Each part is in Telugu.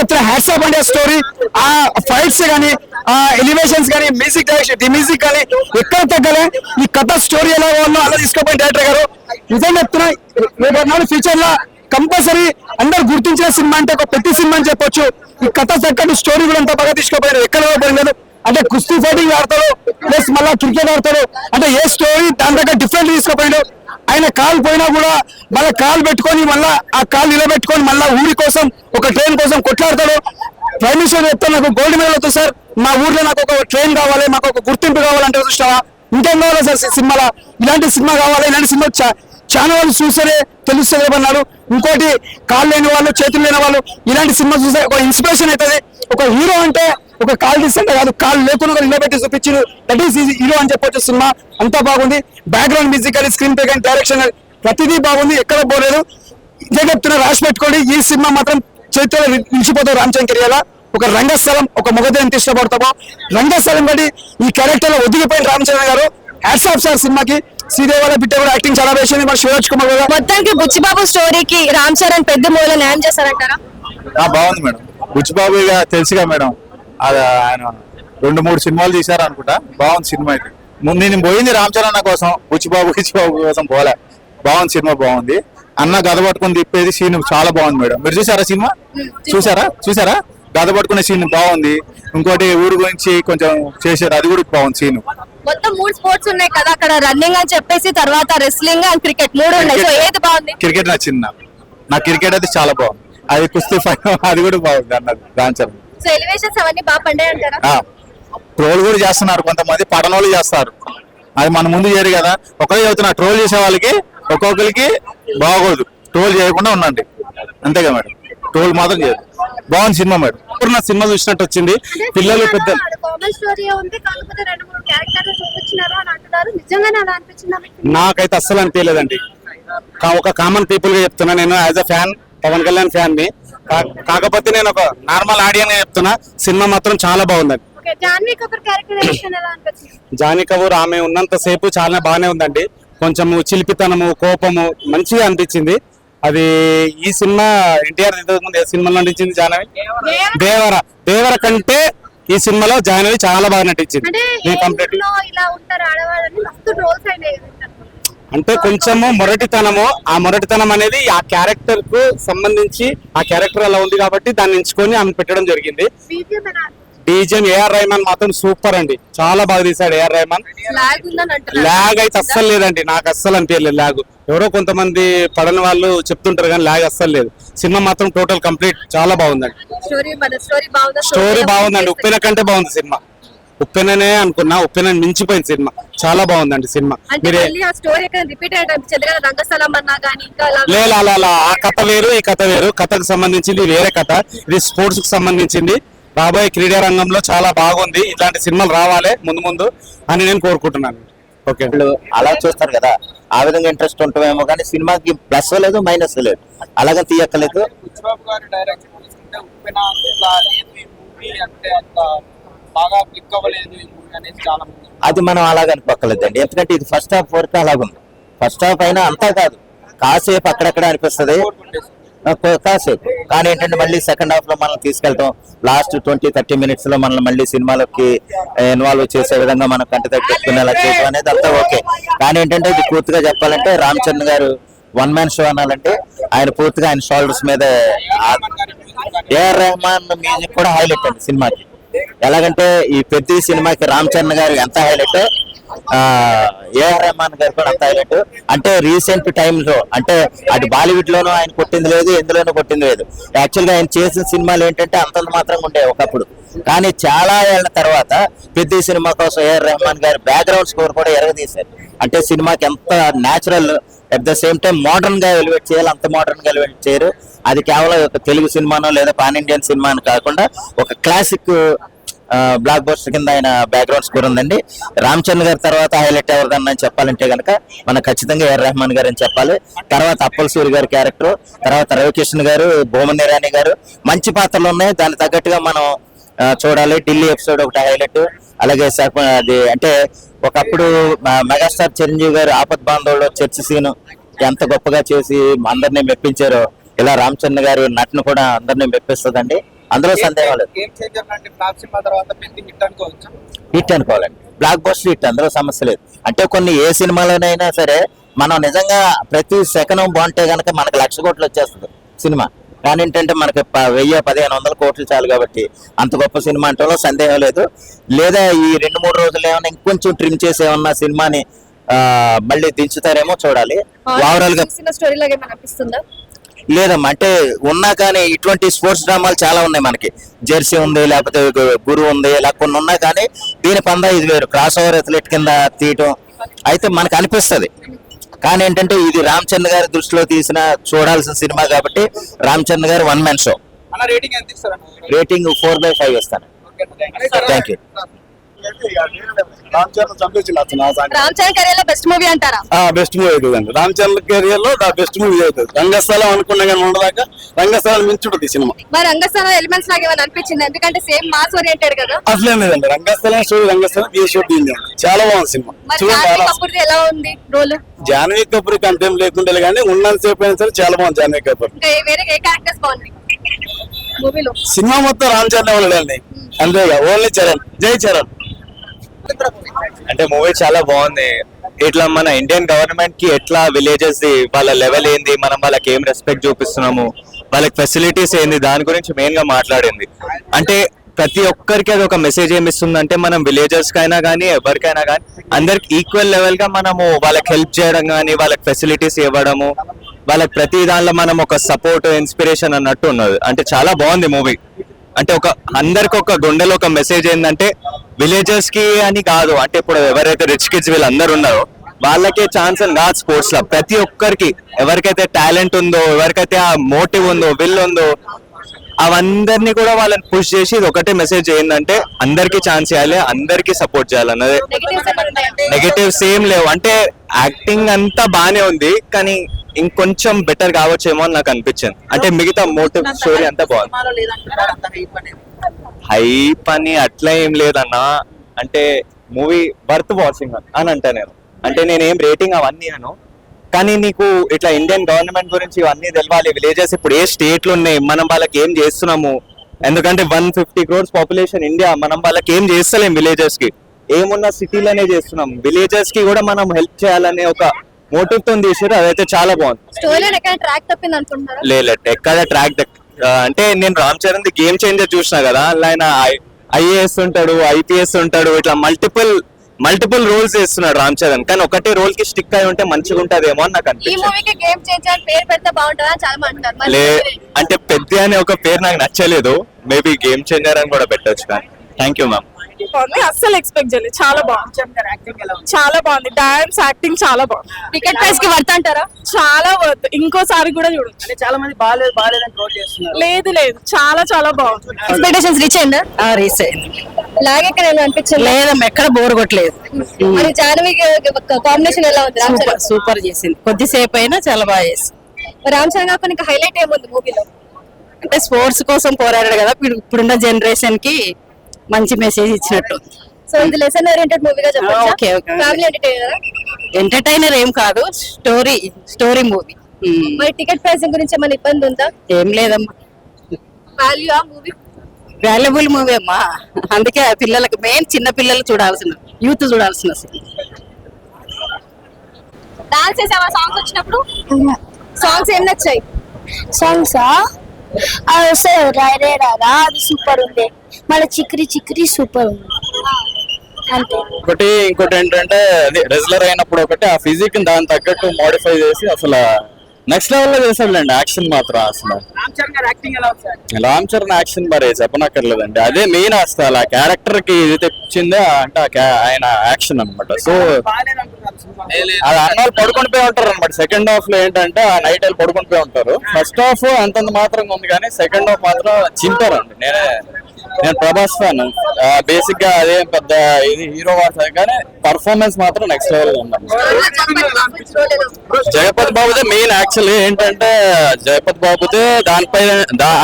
చెప్తున్నా హ్యాట్స్ ఆఫ్ అండి. ఆ స్టోరీ, ఆ ఫైట్స్ కానీ, ఆ ఎలివేషన్స్ కానీ, మ్యూజిక్ డైరెక్షన్, ది మ్యూజిక్ కానీ ఎక్కడ తగ్గలే. ఈ కథ స్టోరీ ఎలా ఉందో అలా తీసుకుపోయిన డైరెక్టర్ గారు. నిజంగా చెప్తున్నా, రేపు ఫ్యూచర్ లో కంపల్సరీ అందరు గుర్తించిన సినిమా అంటే ఒక పెద్ద సినిమా అని చెప్పొచ్చు. ఈ కథ తగ్గట్టు స్టోరీ కూడా అంత బాగా తీసుకుపోయారు. ఎక్కడ పోయినారు అంటే కుస్తీ ఫైటింగ్ ఆడతాడు, ప్లస్ మళ్ళీ క్రికెట్ ఆడతాడు. అంటే ఏ స్టోరీ దాని దగ్గర డిఫరెంట్ తీసుకుపోయాడు. ఆయన కాలు పోయినా కూడా మళ్ళీ కాలు పెట్టుకొని మళ్ళీ ఆ కాలు నిలబెట్టుకొని మళ్ళీ ఊరి కోసం, ఒక ట్రైన్ కోసం కొట్లాడతాడు. ప్రైమ్ మినిస్టర్ చెప్తా, నాకు గోల్డ్ మెడల్ వస్తుంది సార్, మా ఊర్లో నాకు ఒక ట్రైన్ కావాలి, మాకు ఒక గుర్తింపు కావాలంటే చూస్తావా, ఇంకేం కావాలి సార్ సినిమాలో, ఇలాంటి సినిమా కావాలి, ఇలాంటి సినిమా చాలా వాళ్ళు చూస్తేనే తెలుస్తుంది అన్నాడు. ఇంకోటి, కాళ్ళు లేని వాళ్ళు, చేతులు లేని వాళ్ళు ఇలాంటి సినిమా చూస్తే ఒక ఇన్స్పిరేషన్ అవుతుంది. ఒక హీరో అంటే ఒక కాలు తీస్తుంటే కాదు, కాళ్ళు లేకుండా నిలబెట్టి చూపించారు. దట్ ఈస్ హీరో అని చెప్పొచ్చు. సినిమా అంతా బాగుంది. బ్యాక్గ్రౌండ్ మ్యూజిక్ కానీ, స్క్రీన్ ప్లే కానీ, డైరెక్షన్ కానీ ప్రతిదీ బాగుంది. ఎక్కడ పోలేదు. ఇదే చెప్తున్నా, రాసి పెట్టుకోండి. ఈ సినిమా మాత్రం చేతిలో నిలిచిపోతావు. రామ్ చరణ్ కెరియర్ ఒక రంగస్థలం, ఒక మొగది ఎంత ఇష్టపడతామో రంగస్థలం బట్టి ఈ క్యారెక్టర్ లో ఒదిగిపోయిన రామ్ చరణ్ గారు. హ్యాట్స్ ఆఫ్ సార్ సినిమాకి. శ్రీదేవి వాళ్ళ బిడ్డ కూడా యాక్టింగ్ చాలా వేసింది. మరి శివరాజ్ కుమార్ కూడా మొత్తానికి బుచ్చిబాబు స్టోరీకి రామ్ చరణ్ పెద్ద మూల న్యాయం చేశారంటారా? బాగుంది మేడం. బుచ్చిబాబు ఇక తెలుసుగా మేడం, ఆయన 2-3 సినిమాలు తీశారు అనుకుంటా. బాగుంది సినిమా. అయితే ముందు నేను పోయింది రామ్ చరణ్ కోసం, బుచ్చిబాబు కోసం పోలే. బాగుంది సినిమా, బాగుంది. అన్న గద పట్టుకుని తిప్పేది సీన్ చాలా బాగుంది మేడం. మీరు చూసారా సినిమా? చూసారా గద పట్టుకునే సీన్ బాగుంది. ఇంకోటి ఊరు గురించి కొంచెం చేశారు, అది కూడా బాగుంది సీన్. మొత్తం 3 స్పోర్ట్స్ ఉన్నాయి కదా అక్కడ, రన్నింగ్ అని చెప్పేసి, తర్వాత రెస్లింగ్ అండ్ క్రికెట్ 3 ఉన్నాయి. సో ఏది బాగుంది? క్రికెట్ నచ్చింది నాకు క్రికెట్ అయితే చాలా బాగుంది. అది కుస్తీ ఫైట్ అది కూడా బాగుంది అన్నది రామ్ చరణ్. సో ఎలివేషన్స్ అవన్నీ బాగా పండాయి అంటారా? ట్రోల్ కూడా చేస్తున్నారు కొంతమంది, పడనోళ్ళు చేస్తారు. అది మన ముందు చేయరు కదా. ఒకరే చెబుతున్నారు, ట్రోల్ చేసే వాళ్ళకి ఒక్కొక్కరికి బాగోదు. ట్రోల్ చేయకుండా ఉండండి, అంతేగా మేడం. ట్రోల్ మాత్రం చేయదు. బాగుంది సినిమా మేడం. పూర్ణ సినిమా చూసినట్టు వచ్చింది. పిల్లలు పెద్ద నాకైతే అస్సలు అనిపించలేదండి. ఒక కామన్ పీపుల్ గా చెప్తున్నా, నేను as a fan, Pawan Kalyan fan ని. కాకపోతే నేను ఒక నార్మల్ ఆడియన్ గా చెప్తున్నా, సినిమా మాత్రం చాలా బాగుందండి. జాన్వీ కపూర్ ఆమె ఉన్నంత సేపు చాలా బాగానే ఉందండి. కొంచెం చిలిపితనము, కోపము మంచిగా అనిపించింది. అది ఈ సినిమా ఎన్టీఆర్ ఇంతకుముందు ఏ సినిమాలో నటించింది? జాహ్నవి. దేవర కంటే ఈ సినిమాలో జాహ్నవి చాలా బాగా నటించింది. అంటే కొంచెము మొరటితనము, ఆ మొరటితనం అనేది ఆ క్యారెక్టర్ కు సంబంధించి, ఆ క్యారెక్టర్ అలా ఉంది కాబట్టి దాన్ని ఎంచుకొని ఆమె పెట్టడం జరిగింది. బీజిఎం ఏఆర్ రెహమాన్ మాత్రం సూపర్ అండి, చాలా బాగా తీశాడు ఏఆర్ రెహమాన్. ల్యాగ్ అయితే అస్సలు లేదండి, నాకు అస్సలు అనిపించలేదు ల్యాగ్. ఎవరో కొంతమంది పడని వాళ్ళు చెప్తుంటారు కానీ ల్యాగ్ అస్సలు లేదు. సినిమా మాత్రం టోటల్ కంప్లీట్ చాలా బాగుందండి. స్టోరీ బాగుందండి, ఉప్పెన కంటే బాగుంది సినిమా. ఉప్పెననే అనుకున్నా, ఉప్పెన మించిపోయింది సినిమా. చాలా బాగుందండి సినిమా. లేదు, ఆ కథ వేరు, ఈ కథ వేరు. కథకు సంబంధించింది వేరే కథ, ఇది స్పోర్ట్స్ కు సంబంధించింది. రాబోయే క్రీడా రంగంలో చాలా బాగుంది. ఇలాంటి సినిమాలు రావాలి ముందు అని నేను కోరుకుంటున్నాను. ఓకే, అలా చూస్తారు కదా, ఆ విధంగా ఇంట్రెస్ట్ ఉంటామేమో కానీ సినిమాకి ప్లస్ లేదు మైనస్ లేదు, అలాగే తీయక్కలేదు. అది మనం అలాగ అనుకోక్కలేదండి, ఎందుకంటే ఇది ఫస్ట్ హాఫ్ వరకు అలాగుంది. ఫస్ట్ హాఫ్ అయినా అంతా కాదు, కాసేపు అక్కడక్కడ అనిపిస్తుంది కాసేపు. కానీ ఏంటంటే మళ్ళీ సెకండ్ హాఫ్ లో మనం తీసుకెళ్తాం. లాస్ట్ 20-30 మినిట్స్ లో మనల్ని మళ్ళీ సినిమాలోకి ఇన్వాల్వ్ చేసే విధంగా మనం కంటి తగ్గించుకునేలా చేయడం అనేది అంతా ఓకే. కానీ ఏంటంటే ఇది పూర్తిగా చెప్పాలంటే రామ్ చరణ్ గారు 1 మ్యాన్ షో అనాలంటే ఆయన పూర్తిగా ఆయన షోల్డర్స్ మీద. ఏఆర్ రెహమాన్ మ్యూజిక్ కూడా హైలైట్ అండి సినిమాకి. ఎలాగంటే ఈ ప్రతి సినిమాకి రామ్ చరణ్ గారు ఎంత హైలైట్, ఏఆర్ రెహమాన్ గారు కూడా అంత హైలైట్. అంటే రీసెంట్ టైమ్స్ లో, అంటే అటు బాలీవుడ్ లోనూ ఆయన కొట్టింది లేదు, ఎందులోనూ కొట్టింది లేదు. యాక్చువల్ గా ఆయన చేసిన సినిమాలు ఏంటంటే అంతంత మాత్రంగా ఉండేవి ఒకప్పుడు. కానీ చాలా ఏళ్ల తర్వాత ప్రతి సినిమా కోసం ఏఆర్ రెహమాన్ గారు బ్యాక్గ్రౌండ్ స్కోర్ కూడా ఎరగదీశారు. అంటే సినిమాకి ఎంత natural, at the same time modern గా ఎలివేట్ చేయాలి, అంత మోడర్న్ గా ఎలివేట్ చేయరు. అది కేవలం ఒక తెలుగు సినిమానో లేదా పాన్ ఇండియన్ సినిమా అని కాకుండా ఒక క్లాసిక్ బ్లాక్ బస్టర్ కింద ఆయన బ్యాక్గ్రౌండ్ స్కోర్ ఉందండి. రామ్ చరణ్ గారి తర్వాత హైలైట్ ఎవరిదన్నా చెప్పాలంటే కనుక మనం ఖచ్చితంగా ఏఆర్ రెహమాన్ గారు అని చెప్పాలి. తర్వాత అప్పల్ సూరి గారి క్యారెక్టర్, తర్వాత రవికిషన్ గారు, భూమన్ ఇరానీ గారు మంచి పాత్రలు ఉన్నాయి. దానికి తగ్గట్టుగా మనం చూడాలి. ఢిల్లీ ఎపిసోడ్ ఒకటి హైలైట్. అలాగే అది అంటే ఒకప్పుడు మెగాస్టార్ చిరంజీవి గారు ఆపత్ బాంధవుడు చర్చ్ సీన్ ఎంత గొప్పగా చేసి అందరినీ మెప్పించారో, ఇలా రామ్ చరణ్ గారి నటన కూడా అందరినీ మెప్పిస్తుందండి, అందులో సందేహం లేదు. గేమ్ చేంజర్ లాంటి ఫ్లాప్ సినిమా తర్వాత పెద్ద హిట్ అనుకోవచ్చు. హిట్ అనుకోవాలండి, బ్లాక్ బస్టర్ హిట్, అందులో సమస్య లేదు. అంటే కొన్ని ఏ సినిమాలోనైనా సరే మనం నిజంగా ప్రతి సెకండ్ బాగుంటే కనుక మనకి 1,00,000 కోట్లు వచ్చేస్తుంది సినిమా. కానీ ఏంటంటే మనకి 1000-1500 కోట్లు చాలు కాబట్టి అంత గొప్ప సినిమా అంటే సందేహం లేదు. లేదా ఈ 2-3 రోజులు ఏమైనా ఇంకొంచెం ట్రిమ్ చేసి ఏమన్నా సినిమాని మళ్ళీ దించుతారేమో చూడాలి. ఓవరాల్ గా స్టోరీ లాగా ఏమైనా అనిపిస్తుందా? లేదమ్మా, అంటే ఉన్నా కానీ ఇటువంటి స్పోర్ట్స్ డ్రామాలు చాలా ఉన్నాయి మనకి. జెర్సీ ఉంది, లేకపోతే గురు ఉంది, ఇలా కొన్ని ఉన్నా కానీ దీని పందా ఇది వేరు, క్రాస్ ఓవర్ అథ్లెట్ కింద తీయటం అయితే మనకు అనిపిస్తుంది. కానీ ఏంటంటే ఇది రామ్ చరణ్ గారి దృష్టిలో తీసిన చూడాల్సిన సినిమా కాబట్టి రామ్ చరణ్ గారు 1 man షో. అన్న రేటింగ్ ఎంత ఇస్తారు? రేటింగ్ 4/5 ఇస్తాను. Thank you. రామ్ చరణ్ చంపేసి రామ్ చరణ్ కెరీర్ లో బెస్ట్ మూవీ అంటారా? బెస్ట్ మూవీ అవుతుందండి. రామ్ చరణ్ కెరియర్ లో బెస్ట్ మూవీ అవుతుంది. రంగస్థలం అనుకున్నా కానీ ఉండదాకా రంగస్థలం మించుంటుంది సినిమా. మరి రంగస్థలం ఎలిమెంట్స్ లాగా ఏమైనా అనిపించింది? ఎందుకంటే సేమ్ మాస్ ఓరియంటెడ్ కదా. అసలేం లేదండి, రంగస్థలం స్టోరీ రంగస్థలం ఈ షో చాలా బాగుంది సినిమా. మరి చూడండి, జాన్వీ కపూర్ది ఎలా ఉంది రోల్? జాన్వీ కపూర్ కంటెంట్ లేకుండా కానీ ఉన్నంతసేపు అయినా సరే చాలా బాగుంది జాన్వీ కపూర్. ఇంకా వేరే ఏ క్యారెక్టర్స్ బాగుంది మూవీలో? సినిమా మొత్తం రామ్ చరణ్ వాళ్ళండి, అంతేగా ఓన్లీ చరణ్, జై చరణ్. అంటే మూవీ చాలా బాగుంది. ఇట్లా మన ఇండియన్ గవర్నమెంట్ కి ఎట్లా విలేజెస్ ది వాళ్ళ లెవెల్ ఏంది, మనం వాళ్ళకి ఏం రెస్పెక్ట్ చూపిస్తున్నాము, వాళ్ళకి ఫెసిలిటీస్ ఏంది, దాని గురించి మెయిన్ గా మాట్లాడింది. అంటే ప్రతి ఒక్కరికి అది ఒక మెసేజ్ ఏమి ఇస్తుందంటే మనం విలేజర్స్ కైనా కానీ ఎవరికైనా కానీ అందరికి ఈక్వల్ లెవెల్ గా మనము వాళ్ళకి హెల్ప్ చేయడం కానీ వాళ్ళకి ఫెసిలిటీస్ ఇవ్వడము, వాళ్ళకి ప్రతి దానిలో మనం ఒక సపోర్ట్ ఇన్స్పిరేషన్ అన్నట్టు ఉన్నది. అంటే చాలా బాగుంది మూవీ. అంటే ఒక అందరికి ఒక గుండెలో ఒక మెసేజ్ ఏంటంటే విలేజర్స్ కి అని కాదు, అంటే ఇప్పుడు ఎవరైతే రిచ్ కిడ్స్ వీళ్ళందరూ ఉన్నారో వాళ్ళకే ఛాన్స్ అని కాదు స్పోర్ట్స్ లో, ప్రతి ఒక్కరికి ఎవరికైతే టాలెంట్ ఉందో, ఎవరికైతే ఆ మోటివ్ ఉందో, విల్ ఉందో, అవందరినీ కూడా వాళ్ళని పుష్ చేసి ఇది ఒకటే మెసేజ్ ఏంటంటే అందరికి ఛాన్స్ ఇవ్వాలి, అందరికి సపోర్ట్ చేయాలన్నది. నెగటివ్స్ ఏం లేవు. అంటే యాక్టింగ్ అంతా బానే ఉంది కానీ ఇంకొంచెం బెటర్ కావచ్చేమో అని నాకు అనిపించింది. అంటే మిగతా మోటివ్ స్టోరీ అంతా బాగుంది. హైప్ అని అట్లా ఏం లేదన్నా, అంటే మూవీ వర్త్ వాచింగ్ అని అంటా నేను. అంటే నేనేం రేటింగ్ అవన్నీ అను, కానీ నీకు ఇట్లా ఇండియన్ గవర్నమెంట్ గురించి ఇవన్నీ తెలవాలి. విలేజెస్ ఇప్పుడు ఏ స్టేట్లు ఉన్నాయి, మనం వాళ్ళకి ఏం చేస్తున్నాము, ఎందుకంటే 150 crores పాపులేషన్ ఇండియా, మనం వాళ్ళకి ఏం చేస్తలేం. విలేజెస్ కి ఏమున్నా సిటీలోనే చేస్తున్నాం, విలేజెస్ కి కూడా మనం హెల్ప్ చేయాలనే ఒక మోటివ్ తో తీసారు. అదైతే చాలా బాగుంది. స్టోరీ ఎక్కడ ట్రాక్ తప్పింది అనుకుంటారా? లేదు, ఎక్కడ ట్రాక్ అంటే నేను Ram Charan the game changer చూసినా కదా, అందులో ఆయన ఐఏఎస్ ఉంటాడు, ఐపీఎస్ ఉంటాడు, ఇట్లా మల్టిపుల్ రోల్స్ చేస్తున్నాడు రామ్ చరణ్. కానీ ఒకటే రోల్ కి స్టిక్ అయి ఉంటే మంచిగా ఉంటదేమో అని నాకు ఈ అనిపించింది. మూవీకి గేమ్ చేంజర్ పేరు పెడితే బాగుంటుందా చాలా మంది అంటారు. మరి లే అంటే పెద్ద అనే ఒక పేరు నాకు నచ్చలేదు, మేబీ గేమ్ చేంజర్ అని కూడా పెట్టొచ్చు. కానీ థ్యాంక్ యూ మ్యామ్. బాగుంది, అస్సలు ఎక్స్పెక్ట్ చేయలేదు. చాలా బాగుంది, చాలా బాగుంది. డాన్స్, యాక్టింగ్ చాలా బాగుంది. టికెట్ ప్రైస్ కి వర్త్ అంటారా? చాలా వర్త్, ఇంకోసారి కూడా చూడొచ్చు. అంటే చాలా మంది బాగాలేదని ట్రోల్ చేస్తున్నారు. లేదు లేదు, చాలా బాగుంది. ఎక్స్పెక్టేషన్స్ రీచ్ అయిందా? రీచ్ అయింది. లాగే ఎక్కడ ఏమైనా అనిపించింది? లేదమ్మా, ఎక్కడ బోర్ కొట్టలేదు. మరి జాన్వీ కాంబినేషన్ ఎలా ఉంది? రామ్ చరణ్ సూపర్ చేసింది, కొద్దిసేపు అయినా చాలా బాగా చేసింది. రామ్ చరణ్ కాకుండా ఇంకా హైలైట్ ఏముంది మూవీలో? అంటే స్పోర్ట్స్ కోసం పోరాడాడు కదా, ఇప్పుడున్న జనరేషన్ కి మంచి మెసేజ్ ఇచ్చినట్టు. సో ఇది లెసన్ ఓరియంటెడ్ మూవీగా చెప్పొచ్చా? Okay, okay. Family entertainer. Entertainer ఏం కాదు, స్టోరీ మూవీ. మరి టికెట్ ప్రైసింగ్ గురించి ఏమైనా ఇబ్బంది ఉందా? ఏం లేదమ్మా, వాల్యూ ఆ మూవీ వాల్యుబుల్ మూవీ అమ్మా. అందుకే పిల్లలకు మెయిన్ చిన్న పిల్లలు చూడాల్సిన, యూత్ చూడాల్సిన డాన్స్ చేసావా సాంగ్స్ వచ్చినప్పుడు? సాంగ్స్ ఏం నచ్చాయి? సాంగ్సా అది వస్తాయి రాయ్ రే రారా, అది సూపర్ ఉంది. మళ్ళీ చిక్రీ సూపర్ ఉంది అంతే. ఇంకోటి ఏంటంటే అది రెగ్యులర్ అయినప్పుడు ఒకటి ఆ ఫిజిక్ దాని తగ్గట్టు మోడిఫై చేసి అసలు నెక్స్ట్ లెవెల్ లో చేసాడులేండి. యాక్షన్ మాత్రం అసలు రామ్ చరణ్ గారి యాక్టింగ్ ఎలా ఉంది సార్? రామ్ చరణ్ యాక్షన్ మరి చెప్పనక్కర్లేదండి, అదే మెయిన్ అసలు ఆ క్యారెక్టర్ కి ఇది తెచ్చిందే అంటే ఆయన యాక్షన్ అనమాట. సో బాగాలేదంటున్నారు సినిమా. అది అన్నాళ్ళు పడుకొని పోయి ఉంటారు అనమాట. సెకండ్ హాఫ్ లో ఏంటంటే ఆ నైట్ వెళ్ళి పడుకొని పోయి ఉంటారు. ఫస్ట్ హాఫ్ అంతంత మాత్రంగా ఉంది కానీ సెకండ్ హాఫ్ మాత్రం చింపారండి. నేనే నేను ప్రభాస్ ఫ్యాన్. బేసిక్ గా అదే పెద్ద ఇది హీరో వాడుతుంది కానీ పర్ఫార్మెన్స్ మాత్రం నెక్స్ట్ లెవెల్ ఉందండి. జగపతి బాబుదే మెయిన్ యాక్చువల్లీ ఏంటంటే జగపతి బాబుదే దానిపై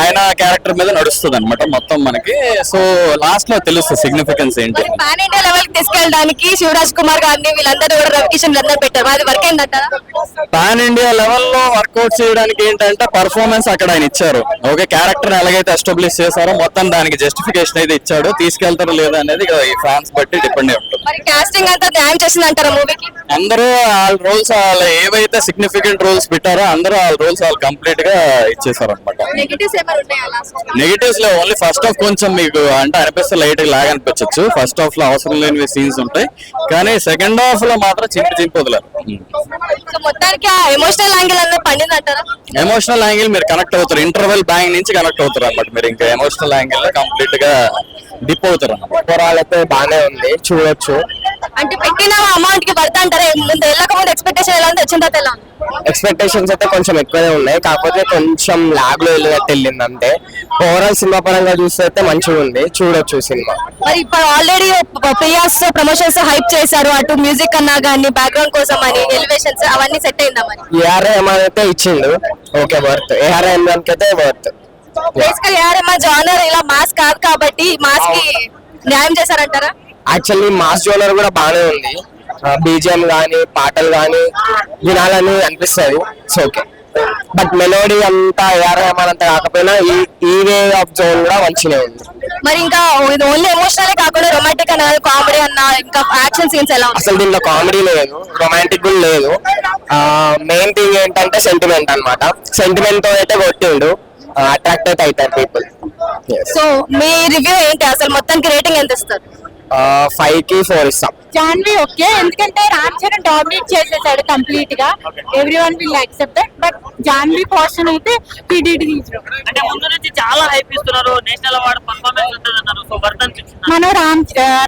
ఆయన క్యారెక్టర్ మీద నడుస్తుంది అనమాట మొత్తం మనకి. సో లాస్ట్ లో తెలుస్తుంది సిగ్నిఫికెన్స్ ఏంటి. పాన్ ఇండియా లెవెల్ కి తీసుకెళ్ళడానికి శివరాజ్ కుమార్ గారిని వీళ్ళందరూ కూడా రవికిషన్ అందరూ పెట్టారు. అది వర్క్ ఏంటంటారా? పాన్ ఇండియా లెవెల్ లో వర్కౌట్ చేయడానికి ఏంటంటే పర్ఫార్మెన్స్ అక్కడ ఆయన ఇచ్చారు. ఓకే, క్యారెక్టర్ ఎలాగైతే ఎస్టాబ్లిష్ చేశారో మొత్తం దానికి జస్టిఫికేషన్ అయితే ఇచ్చాడు. తీసుకెళ్తారో లేదా అనేది ఈ ఫ్యాన్స్ బట్టి డిపెండ్ అయి ఉంటుంది. మరి కాస్టింగ్ అంతా న్యాయం చేసింది అంటారా మూవీకి? అందరూ వాళ్ళ రోల్స్ వాళ్ళు ఏవైతే సిగ్నిఫికెంట్ రోల్స్ పెట్టారో అందరూ వాళ్ళ రోల్స్ వాళ్ళు కంప్లీట్ గా ఇచ్చేసారు అనమాట. నెగటివ్స్ ఏమైనా ఉన్నాయా లాస్ట్? నెగటివ్స్ లో ఓన్లీ ఫస్ట్ హాఫ్ కొంచెం మీకు అంటే అనిపిస్తే లైట్ లాగా అనిపించచ్చు. ఫస్ట్ హాఫ్ లో అవసరం లేని సీన్స్ ఉంటాయి కానీ సెకండ్ హాఫ్ లో మాత్రం చింపి వదిలారు. సో మొత్తానికి ఆ ఎమోషనల్ యాంగిల్ అన్నది పండింది అంటారా? ఎమోషనల్ యాంగిల్ మీరు కనెక్ట్ అవుతారు. ఇంటర్వెల్ బ్యాంగ్ నుంచి కనెక్ట్ అవుతారు అనమాట. మీరు ఇంకా ఎమోషనల్ యాంగిల్ లో కంప్లీట్ గా డిప్ అవుతారు. ఓవరాల్ అయితే బాగానే ఉంది, చూడొచ్చు. అంటే పెట్టిన అమౌంట్ కి వర్త్ అంటారా? ముందు వెళ్ళక ముందు ఎక్స్పెక్టేషన్ ఎలా ఉంది, వచ్చిన తర్వాత ఎలా ఉంది? ఎక్స్పెక్టేషన్స్ అయితే కొంచెం ఎక్కువనే ఉన్నాయి, కాకపోతే కొంచెం లాగ్ లో వెళ్ళింది అంతే. ఓవరాల్ సినిమా పరంగా చూస్తే అయితే మంచిగా ఉంది, చూడొచ్చు సినిమా. మరి ఇప్పుడు ఆల్రెడీ ప్రియాస్ ప్రమోషన్స్ హైప్ చేశారు, అటు మ్యూజిక్ అన్నా కానీ బ్యాక్గ్రౌండ్ కోసం అని ఎలివేషన్స్ అవన్నీ సెట్ అయిందా? మరి ఏఆర్ రెహమాన్ అయితే ఇచ్చిండు, ఓకే వర్త్. ఏఆర్ రెహమాన్ కి అయితే వర్త్. బేసికల్ ఏఆర్ఎం జానర్ ఇలా మాస్ కాదు కాబట్టి మాస్ కి న్యాయం చేశారంటారా? యాక్చువల్లీ మాస్ జోనర్ కూడా బాగానే ఉంది, బీజిఎం గానీ పాటలు గానీ వినాలని అనిపిస్తుంది. సో ఓకే, బట్ మెలోడీ అంతా ఏఆర్ రెహమాన్ అంతా కాకపోయినా ఈ వే ఆఫ్ జోన్ కూడా మంచిగా ఉంది. మరి ఇంకా ఇది ఓన్లీ ఎమోషనల్ కాకుండా రొమాంటిక్ అన్న కామెడీ అన్న ఇంకా యాక్షన్ సీన్స్ ఎలా ఉన్నాయి? అసలు దీంట్లో కామెడీ లేదు, రొమాంటిక్ కూడా లేదు. మెయిన్ థింగ్ ఏంటంటే సెంటిమెంట్ అన్నమాట. సెంటిమెంట్ తో అయితే కొట్టిండు, అట్రాక్ట్ అయితే అవుతారు పీపుల్. సో మీ రివ్యూ ఏంటి? అసలు మొత్తానికి రేటింగ్ ఎంత ఇస్తారు? 5 కి 4 ఇస్తాం. జాన్వి ఓకే, ఎందుకంటే రామ్ చరణ్ డామినేట్ చేసేసాడు కంప్లీట్ గా. Everyone will accept that, but Janhvi portion అయితే అంటే ముందు నుంచి చాలా హైప్ ఇస్తున్నారు. నేషనల్ అవార్డు పర్ఫార్మెన్స్ ఉంటుందన్నారు. సో వర్త్ అనిపించింది. మనం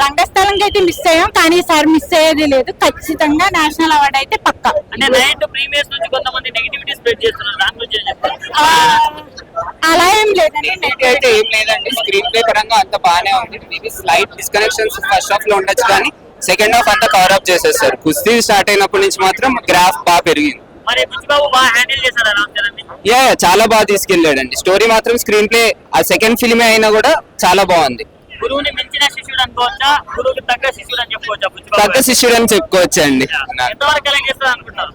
రంగస్థలంకి అయితే మిస్ అయ్యాం, కానీ ఈసారి మిస్ అయ్యేది లేదు. ఖచ్చితంగా నేషనల్ అవార్డు అయితే పక్కా. అంటే నైట్ ప్రీమియర్స్ నుంచి కొంతమంది నెగిటివిటీ స్ప్రెడ్ చేస్తున్నారు, దాని గురించి ఏం చెప్తారు? అలా ఏం లేదండి, అయితే ఏం లేదండి. స్క్రీన్ ప్లే పరంగా అంత బాగానే ఉంది. మేబీ స్లైట్ డిస్కనెక్షన్స్ ఫస్ట్ హాఫ్ లో ఉండొచ్చు కానీ సెకండ్ హాఫ్ అంతా కవర్ అప్ చేసేస్తారు. కుస్తీ స్టార్ట్ అయినప్పటి నుంచి మాత్రం గ్రాఫ్ బాగా పెరిగింది. మరి బుచ్చిబాబు బాగా హ్యాండిల్ చేశారా రామ్ చరణ్ ని? చాలా బాగా తీసుకెళ్ళాడండి. స్టోరీ మాత్రం స్క్రీన్ ప్లే ఆ సెకండ్ ఫిల్మే అయినా కూడా చాలా బాగుంది. గురువుని మించిన శిష్యుడు అనుకోవచ్చా, గురువుకి తగ్గ శిష్యుడు అని చెప్పుకోవచ్చా? తగ్గ శిష్యుడు అని చెప్పుకోవచ్చండి. ఎంతవరకు కలెక్ట్ చేస్తారు అనుకుంటారు?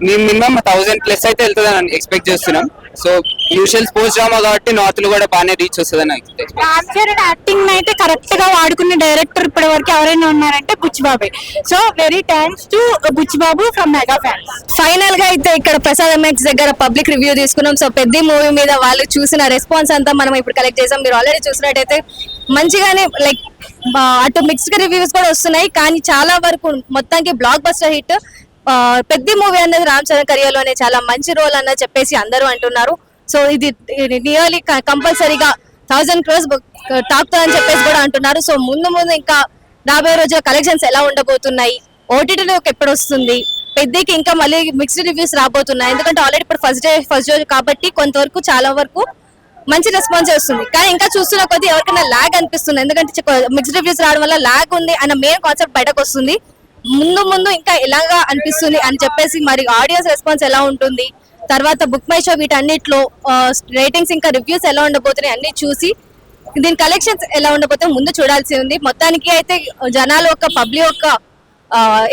మేము మినిమం 1000+ అయితే వెళ్తుందని ఎక్స్పెక్ట్ చేస్తున్నాం. సో యూజువల్ స్పోర్ట్స్ డ్రామా కాబట్టి నార్త్ లో కూడా బాగానే రీచ్ వస్తుందని ఎక్స్పెక్ట్. రామ్ చరణ్ యాక్టింగ్ అయితే కరెక్ట్ గా వాడుకున్న డైరెక్టర్ ఇప్పటి వరకు ఎవరైనా ఉన్నారంటే బుచ్చిబాబే. So very thanks to Buchibabu from mega fans. Final గా అయితే ఇక్కడ ప్రసాద్ ఎంఎక్స్ దగ్గర పబ్లిక్ రివ్యూ తీసుకున్నాం. సో పెద్ద మూవీ మీద వాళ్ళు చూసిన రెస్పాన్స్ అంతా మనం ఇప్పుడు కలెక్ట్ చేసాం. మీరు ఆల్రెడీ చూసినట్టయితే మంచిగానే లైక్ అటు మిక్స్డ్ రివ్యూస్ కూడా వస్తున్నాయి, కానీ చాలా వరకు మొత్తానికి బ్లాక్ బస్టర్ హిట్. పెద్ద మూవీ అనేది రామ్ చరణ్ కెరియర్లోనే చాలా మంచి రోల్ అన్నది చెప్పేసి అందరూ అంటున్నారు. సో ఇది నియర్లీ కంపల్సరీగా 1000 crores తాకుతుందని చెప్పేసి కూడా అంటున్నారు. సో ముందు ఇంకా రాబోయే రోజు కలెక్షన్స్ ఎలా ఉండబోతున్నాయి, ఓటీటీలోకి ఎప్పుడు వస్తుంది, పెద్దకి ఇంకా మళ్ళీ మిక్స్డ్ రివ్యూస్ రాబోతున్నాయి. ఎందుకంటే ఆల్రెడీ ఇప్పుడు ఫస్ట్ డే కాబట్టి కొంతవరకు చాలా వరకు మంచి రెస్పాన్స్ వస్తుంది. కానీ ఇంకా చూస్తున్న కొద్దీ ఎవరికైనా ల్యాగ్ అనిపిస్తుంది, ఎందుకంటే మిక్స్డ్ రివ్యూస్ రావడం వల్ల ల్యాగ్ ఉంది అన్న మెయిన్ కాన్సెప్ట్ బయటకు వస్తుంది. ముందు ఇంకా ఎలాగా అనిపిస్తుంది అని చెప్పేసి మరి ఆడియన్స్ రెస్పాన్స్ ఎలా ఉంటుంది, తర్వాత బుక్ మై షో వీటన్నిటిలో రేటింగ్స్ ఇంకా రివ్యూస్ ఎలా ఉండబోతున్నాయి అన్ని చూసి దీని కలెక్షన్స్ ఎలా ఉండబోతే ముందు చూడాల్సి ఉంది. మొత్తానికి అయితే జనాల యొక్క పబ్లిక్ యొక్క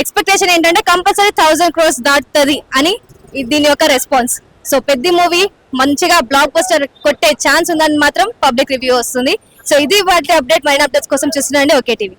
ఎక్స్పెక్టేషన్ ఏంటంటే కంపల్సరీ 1000 crores దాటుతుంది అని దీని యొక్క రెస్పాన్స్. సో పెద్ద మూవీ మంచిగా బ్లాక్ బస్టర్ కొట్టే ఛాన్స్ ఉందని మాత్రం పబ్లిక్ రివ్యూ వస్తుంది. సో ఇది వాటి అప్డేట్, మైన్ అప్డేట్స్ కోసం చూస్తున్నాండి ఓకే టీవీ.